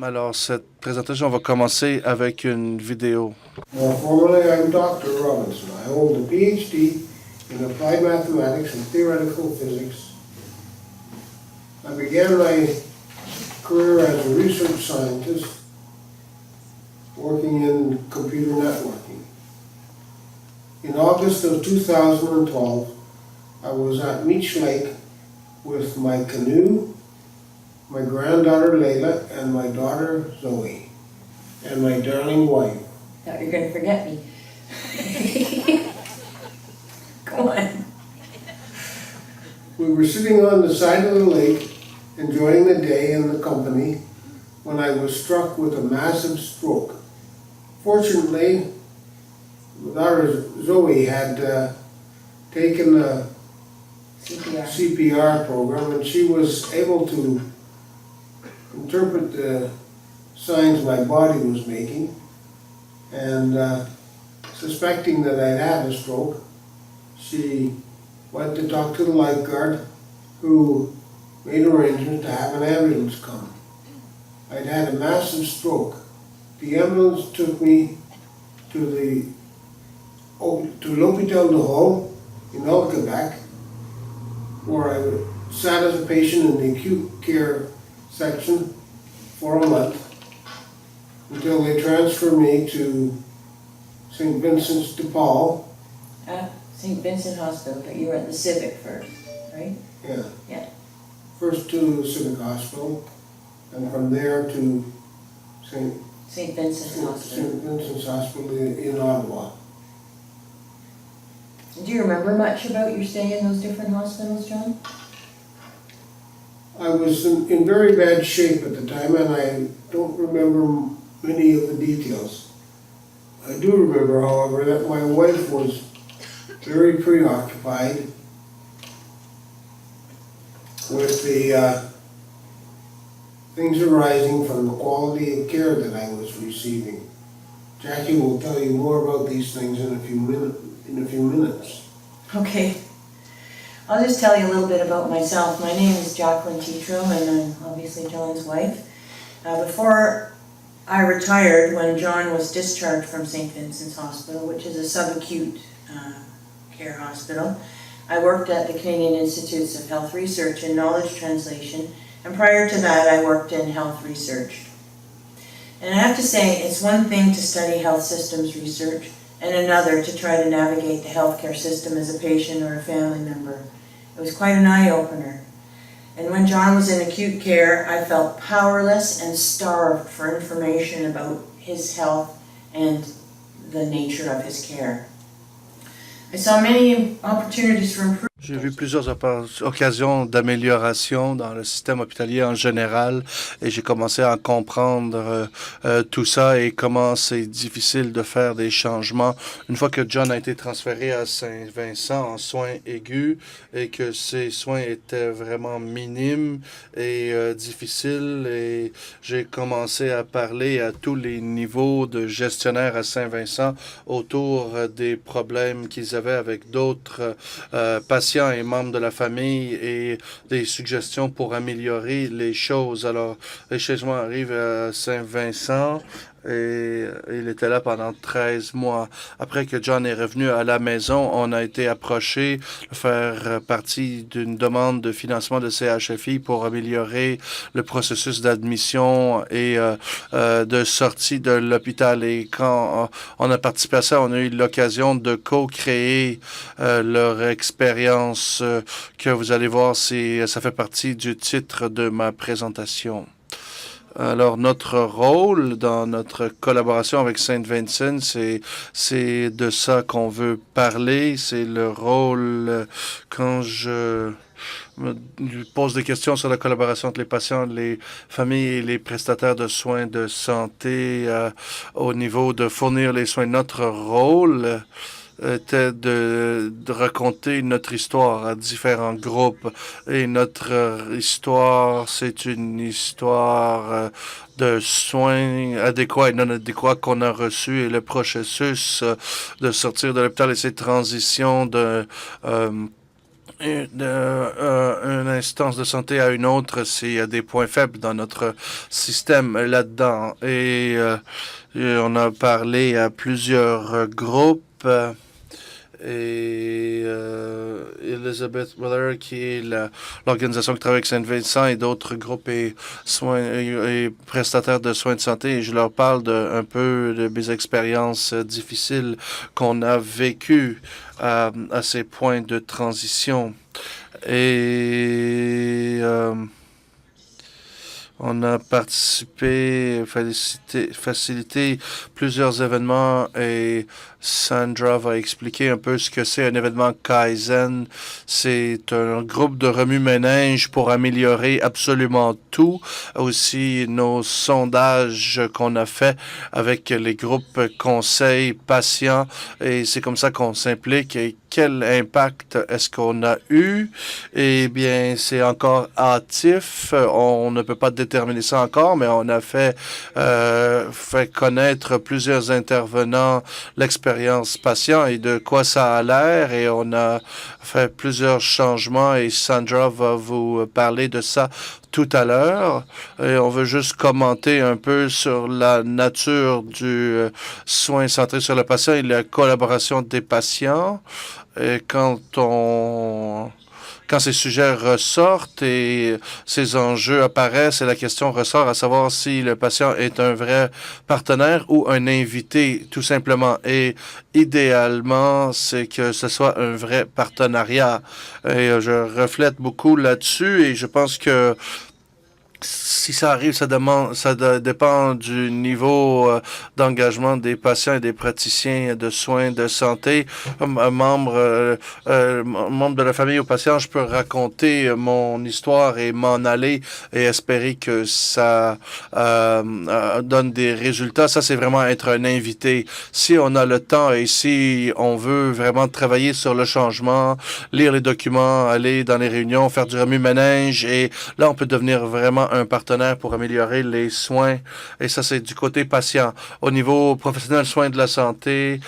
Alors, cette présentation va commencer avec une vidéo. More formally, I'm Dr. Robinson. I hold a PhD in applied mathematics and theoretical physics. I began my career as a research scientist working in computer networking. In August of 2012, I was at Meech Lake with my canoe, my granddaughter Layla, and my daughter Zoe, and my darling wife. Thought you were going to forget me. Go on. We were sitting on the side of the lake, enjoying the day and the company, when I was struck with a massive stroke. Fortunately, my daughter Zoe had taken a CPR. CPR program, and she was able to interpret the signs my body was making, and suspecting that I'd had a stroke, she went to talk to the lifeguard, who made arrangements to have an ambulance come. I'd had a massive stroke. The ambulance took me to l'Hôpital de Hall in Old Quebec, where I sat as a patient in the acute care section for a month until they transferred me to St. Vincent's de Paul. St. Vincent Hospital, but you were at the Civic first, right? Yeah. Yeah. First to Civic Hospital, and from there to St. St. Vincent's Hospital. St. Vincent's Hospital in Ottawa. Do you remember much about your stay in those different hospitals, John? I was in very bad shape at the time, and I don't remember many of the details. I do remember, however, that my wife was very preoccupied with the things arising from the quality of care that I was receiving. Jackie will tell you more about these things in a few minutes. Okay. I'll just tell you a little bit about myself. My name is Jacqueline Tetro, and I'm obviously John's wife. Before I retired, when John was discharged from St. Vincent's Hospital, which is a subacute care hospital, I worked at the Canadian Institutes of Health Research in knowledge translation, and prior to that I worked in health research. And I have to say, it's one thing to study health systems research, and another to try to navigate the healthcare system as a patient or a family member. It was quite an eye-opener. And when John was in acute care, I felt powerless and starved for information about his health and the nature of his care. I saw many opportunities for improvement. J'ai vu plusieurs occasions d'amélioration dans le système hospitalier en général et j'ai commencé à comprendre tout ça et comment c'est difficile de faire des changements. Une fois que John a été transféré à Saint-Vincent en soins aigus et que ses soins étaient vraiment minimes et difficiles, et j'ai commencé à parler à tous les niveaux de gestionnaires à Saint-Vincent autour des problèmes qu'ils avaient avec d'autres patients et membres de la famille et des suggestions pour améliorer les choses. Alors, les changements arrivent à Saint-Vincent et il était là pendant 13 mois. Après que John est revenu à la maison, on a été approché de faire partie d'une demande de financement de CHFI pour améliorer le processus d'admission et de sortie de l'hôpital. Et quand on a participé à ça, on a eu l'occasion de co-créer leur expérience que vous allez voir, ça fait partie du titre de ma présentation. Alors, notre rôle dans notre collaboration avec Saint Vincent, c'est de ça qu'on veut parler. C'est le rôle quand je me pose des questions sur la collaboration entre les patients, les familles et les prestataires de soins de santé au niveau de fournir les soins. Notre rôle était de raconter notre histoire à différents groupes. Et notre histoire, c'est une histoire de soins adéquats et non adéquats qu'on a reçus, et le processus de sortir de l'hôpital et ces transitions de Une instance de santé à une autre, s'il y a des points faibles dans notre système là-dedans. Et on a parlé à plusieurs groupes. Elizabeth Willer, qui est l'organisation qui travaille avec Saint-Vincent et d'autres groupes et prestataires de soins de santé. Et je leur parle un peu de mes expériences difficiles qu'on a vécues à ces points de transition. Et on a participé, facilité plusieurs événements et Sandra va expliquer un peu ce que c'est un événement Kaizen. C'est un groupe de remue-ménage pour améliorer absolument tout. Aussi, nos sondages qu'on a fait avec les groupes conseils patients et c'est comme ça qu'on s'implique. Et quel impact est-ce qu'on a eu? Eh bien, c'est encore hâtif. On ne peut pas déterminer ça encore, mais on a fait connaître plusieurs intervenants l'expérience patient et de quoi ça a l'air et on a fait plusieurs changements et Sandra va vous parler de ça tout à l'heure. Et on veut juste commenter un peu sur la nature du soin centré sur le patient et la collaboration des patients. Et quand ces sujets ressortent et ces enjeux apparaissent et la question ressort à savoir si le patient est un vrai partenaire ou un invité, tout simplement. Et idéalement, c'est que ce soit un vrai partenariat. Et je reflète beaucoup là-dessus et je pense que si ça arrive, ça dépend du niveau d'engagement des patients et des praticiens de soins de santé. Membre de la famille au patient, je peux raconter mon histoire et m'en aller et espérer que ça donne des résultats. Ça, c'est vraiment être un invité. Si on a le temps et si on veut vraiment travailler sur le changement, lire les documents, aller dans les réunions, faire du remue-ménage et là, on peut devenir vraiment un partenaire pour améliorer les soins. Et ça, c'est du côté patient. Au niveau professionnel, soins de la santé,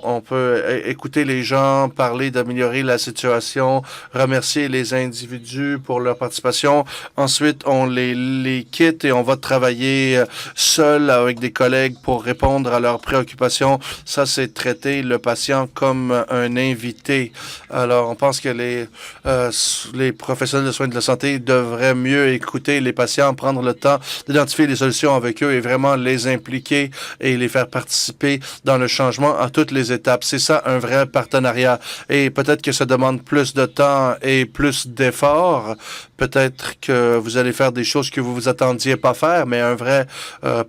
on peut écouter les gens, parler d'améliorer la situation, remercier les individus pour leur participation. Ensuite, on les quitte et on va travailler seul avec des collègues pour répondre à leurs préoccupations. Ça, c'est traiter le patient comme un invité. Alors, on pense que les professionnels de soins de la santé devraient mieux écouter les patients, prendre le temps d'identifier les solutions avec eux et vraiment les impliquer et les faire participer dans le changement à toutes les étapes. C'est ça, un vrai partenariat. Et peut-être que ça demande plus de temps et plus d'efforts. Peut-être que vous allez faire des choses que vous vous attendiez pas faire, mais un vrai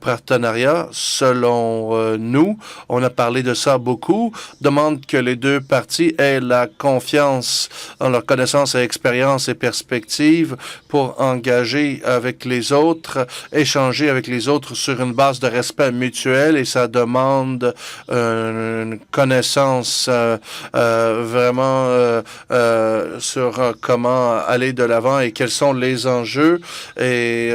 partenariat, selon nous, on a parlé de ça beaucoup, demande que les deux parties aient la confiance dans leur connaissance et expérience et perspective pour engager avec les autres, échanger avec les autres sur une base de respect mutuel et ça demande une connaissance vraiment sur comment aller de l'avant et quels sont les enjeux et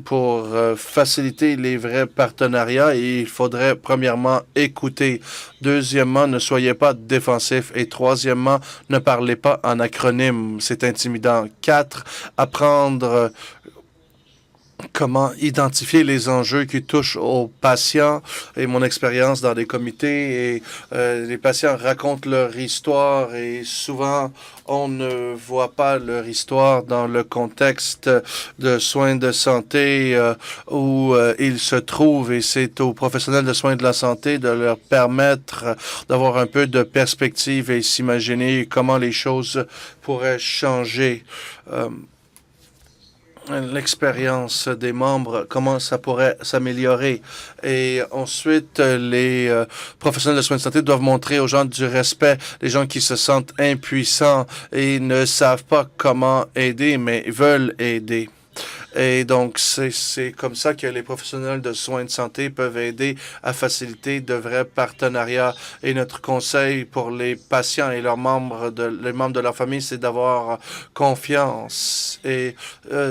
pour faciliter les vrais partenariats, il faudrait premièrement écouter. Deuxièmement, ne soyez pas défensif. Et troisièmement, ne parlez pas en acronyme. C'est intimidant. 4, apprendre comment identifier les enjeux qui touchent aux patients et mon expérience dans des comités et les patients racontent leur histoire et souvent on ne voit pas leur histoire dans le contexte de soins de santé où ils se trouvent et c'est aux professionnels de soins de la santé de leur permettre d'avoir un peu de perspective et s'imaginer comment les choses pourraient changer. L'expérience des membres, comment ça pourrait s'améliorer. Et ensuite, les professionnels de soins de santé doivent montrer aux gens du respect, les gens qui se sentent impuissants et ne savent pas comment aider, mais veulent aider. Et donc, c'est comme ça que les professionnels de soins de santé peuvent aider à faciliter de vrais partenariats. Et notre conseil pour les patients et les membres de leur famille, c'est d'avoir confiance. Et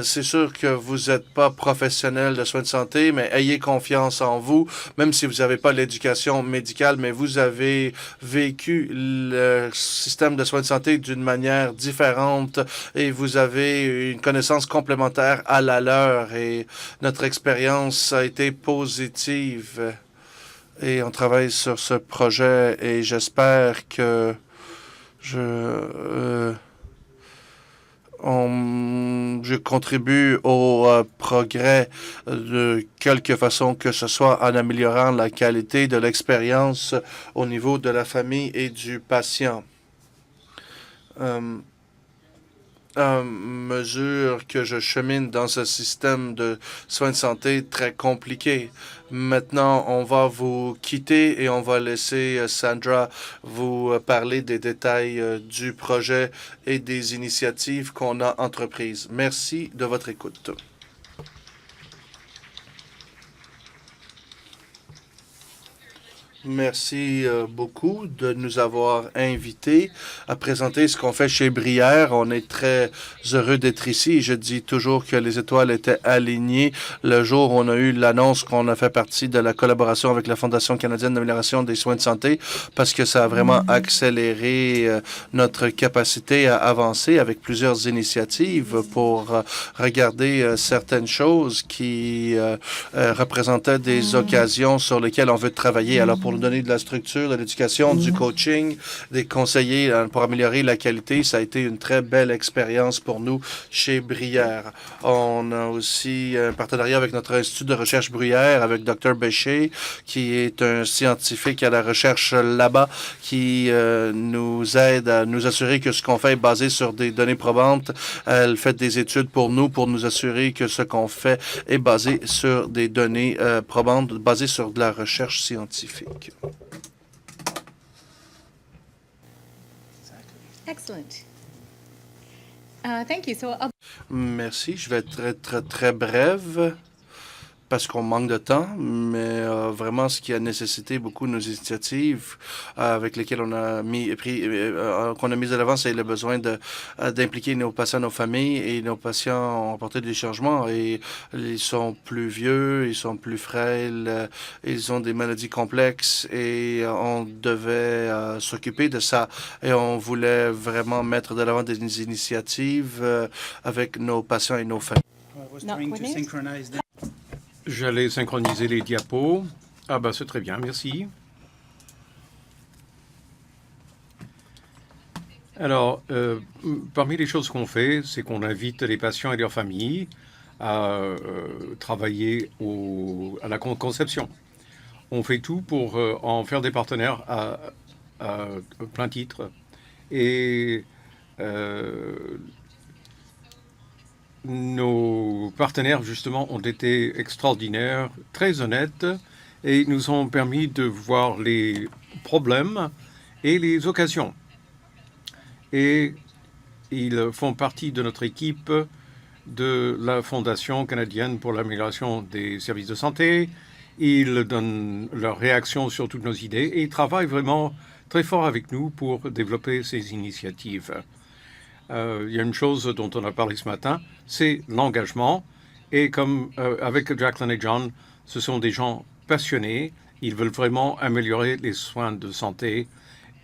c'est sûr que vous n'êtes pas professionnel de soins de santé, mais ayez confiance en vous, même si vous n'avez pas l'éducation médicale, mais vous avez vécu le système de soins de santé d'une manière différente et vous avez une connaissance complémentaire à la leur et notre expérience a été positive et on travaille sur ce projet et j'espère que je contribue au progrès de quelque façon que ce soit en améliorant la qualité de l'expérience au niveau de la famille et du patient. À mesure que je chemine dans ce système de soins de santé très compliqué. Maintenant, on va vous quitter et on va laisser Sandra vous parler des détails du projet et des initiatives qu'on a entreprises. Merci de votre écoute. Merci beaucoup de nous avoir invités à présenter ce qu'on fait chez Brière. On est très heureux d'être ici. Je dis toujours que les étoiles étaient alignées le jour où on a eu l'annonce qu'on a fait partie de la collaboration avec la Fondation canadienne d'amélioration des soins de santé parce que ça a vraiment accéléré notre capacité à avancer avec plusieurs initiatives pour regarder certaines choses qui représentaient des occasions sur lesquelles on veut travailler. Alors, pour nous donner de la structure, de l'éducation, du coaching, des conseillers pour améliorer la qualité. Ça a été une très belle expérience pour nous chez Brière. On a aussi un partenariat avec notre institut de recherche Bruyère, avec Dr. Bécher, qui est un scientifique à la recherche là-bas, qui nous aide à nous assurer que ce qu'on fait est basé sur des données probantes. Elle fait des études pour nous assurer que ce qu'on fait est basé sur des données probantes, basées sur de la recherche scientifique. Excellent. Thank you. Merci. Je vais être très brève parce qu'on manque de temps, mais vraiment ce qui a nécessité beaucoup de nos initiatives avec lesquelles on a qu'on a mis à l'avant, c'est le besoin d'impliquer nos patients, nos familles, et nos patients ont apporté des changements et ils sont plus vieux, ils sont plus frêles, ils ont des maladies complexes et on devait s'occuper de ça et on voulait vraiment mettre de l'avant des initiatives avec nos patients et nos familles. J'allais synchroniser les diapos. Ah bah c'est très bien, merci. Alors, parmi les choses qu'on fait, c'est qu'on invite les patients et leurs familles à travailler à la conception. On fait tout pour en faire des partenaires à plein titre. Et nos partenaires, justement, ont été extraordinaires, très honnêtes, et nous ont permis de voir les problèmes et les occasions. Et ils font partie de notre équipe de la Fondation canadienne pour l'amélioration des services de santé. Ils donnent leur réaction sur toutes nos idées et ils travaillent vraiment très fort avec nous pour développer ces initiatives. Il y a une chose dont on a parlé ce matin, c'est l'engagement. Et comme avec Jacqueline et John, ce sont des gens passionnés. Ils veulent vraiment améliorer les soins de santé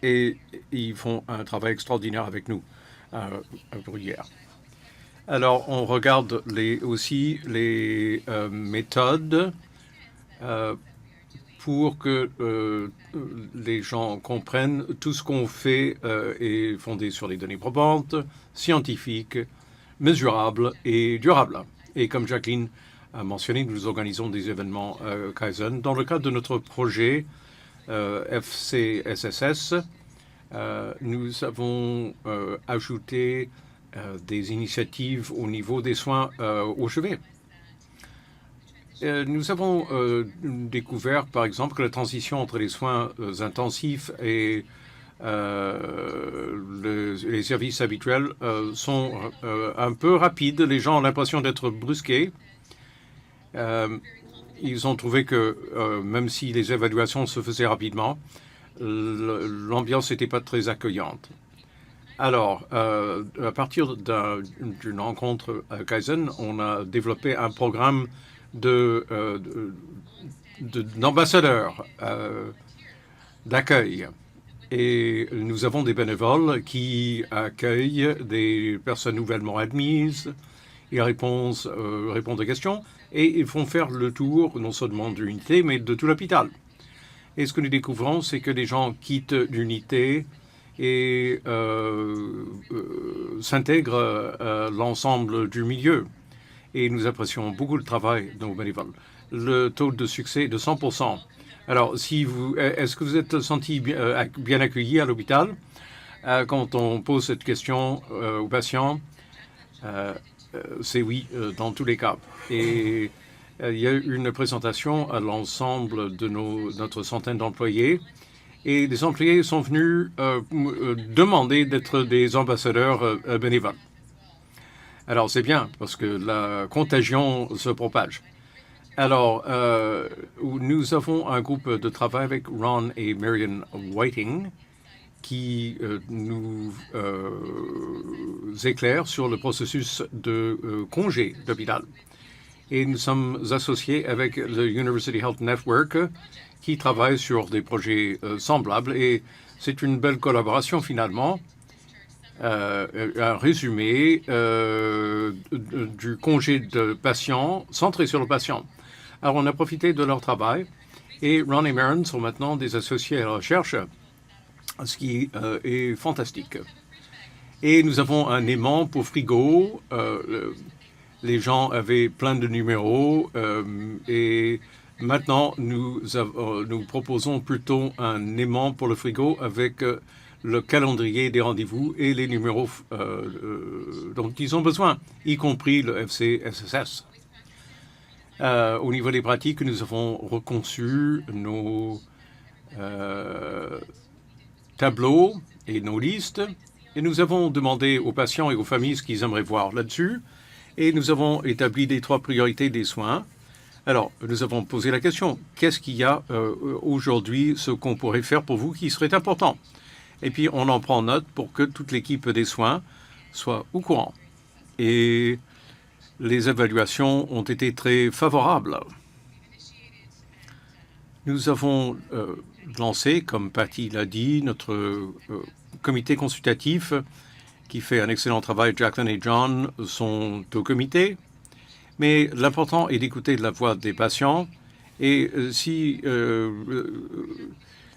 et ils font un travail extraordinaire avec nous à Bruyère. Alors, on regarde aussi les méthodes pour que les gens comprennent tout ce qu'on fait est fondé sur les données probantes, scientifiques, mesurables et durables. Et comme Jacqueline a mentionné, nous organisons des événements Kaizen. Dans le cadre de notre projet FCSSS, nous avons ajouté des initiatives au niveau des soins au chevet. Nous avons découvert, par exemple, que la transition entre les soins intensifs et les services habituels sont un peu rapides. Les gens ont l'impression d'être brusqués. Ils ont trouvé que même si les évaluations se faisaient rapidement, l'ambiance n'était pas très accueillante. Alors, à partir d'une rencontre à Kaizen, on a développé un programme d'ambassadeurs d'accueil. Et nous avons des bénévoles qui accueillent des personnes nouvellement admises, ils répondent aux questions et ils font faire le tour non seulement de l'unité, mais de tout l'hôpital. Et ce que nous découvrons, c'est que les gens quittent l'unité et s'intègrent à l'ensemble du milieu. Et nous apprécions beaucoup le travail de nos bénévoles. Le taux de succès est de 100%. Alors, est-ce que vous êtes senti bien accueilli à l'hôpital quand on pose cette question aux patients? C'est oui dans tous les cas. Et il y a eu une présentation à l'ensemble de notre centaine d'employés. Et les employés sont venus demander d'être des ambassadeurs bénévoles. Alors, c'est bien parce que la contagion se propage. Alors, nous avons un groupe de travail avec Ron et Marion Whiting qui nous éclaire sur le processus de congé d'hôpital. Et nous sommes associés avec le University Health Network qui travaille sur des projets semblables. Et c'est une belle collaboration finalement. Un résumé du congé de patient centré sur le patient. Alors, on a profité de leur travail et Ron et Marion sont maintenant des associés à la recherche, ce qui est fantastique. Et nous avons un aimant pour frigo. Les gens avaient plein de numéros et maintenant, nous proposons plutôt un aimant pour le frigo avec le calendrier des rendez-vous et les numéros dont ils ont besoin, y compris le FCSS. Au niveau des pratiques, nous avons reconçu nos tableaux et nos listes, et nous avons demandé aux patients et aux familles ce qu'ils aimeraient voir là-dessus, et nous avons établi les 3 priorités des soins. Alors, nous avons posé la question, qu'est-ce qu'il y a aujourd'hui, ce qu'on pourrait faire pour vous qui serait important? Et puis, on en prend note pour que toute l'équipe des soins soit au courant. Et les évaluations ont été très favorables. Nous avons lancé, comme Patty l'a dit, notre comité consultatif qui fait un excellent travail. Jacqueline et John sont au comité. Mais l'important est d'écouter la voix des patients. Et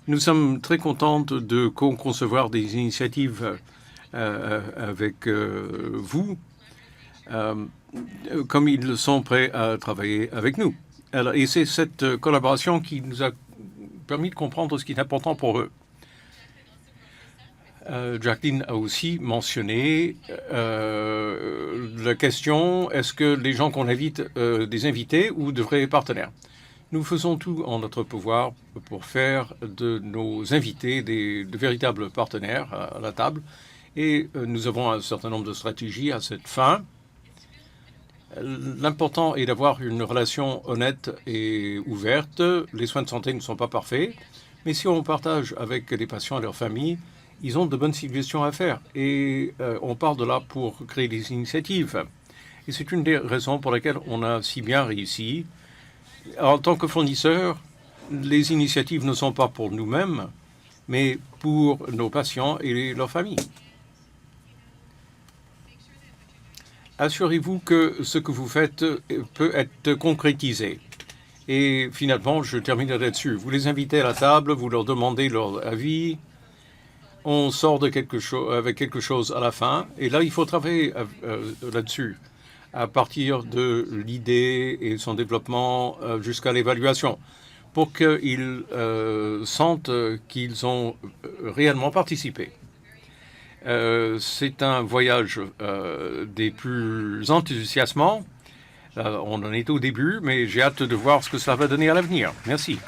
nous sommes très contents de concevoir des initiatives avec vous, comme ils sont prêts à travailler avec nous. Alors, et c'est cette collaboration qui nous a permis de comprendre ce qui est important pour eux. Jacqueline a aussi mentionné la question, est-ce que les gens qu'on invite, des invités ou de vrais partenaires? Nous faisons tout en notre pouvoir pour faire de nos invités de véritables partenaires à la table. Et nous avons un certain nombre de stratégies à cette fin. L'important est d'avoir une relation honnête et ouverte. Les soins de santé ne sont pas parfaits, mais si on partage avec les patients et leurs familles, ils ont de bonnes suggestions à faire. Et on part de là pour créer des initiatives. Et c'est une des raisons pour lesquelles on a si bien réussi. En tant que fournisseur, les initiatives ne sont pas pour nous-mêmes, mais pour nos patients et leurs familles. Assurez-vous que ce que vous faites peut être concrétisé. Et finalement, je terminerai là-dessus. Vous les invitez à la table, vous leur demandez leur avis. On sort de avec quelque chose à la fin. Et là, il faut travailler là-dessus, à partir de l'idée et son développement jusqu'à l'évaluation, pour qu'ils sentent qu'ils ont réellement participé. C'est un voyage des plus enthousiasmants. On en est au début, mais j'ai hâte de voir ce que ça va donner à l'avenir. Merci.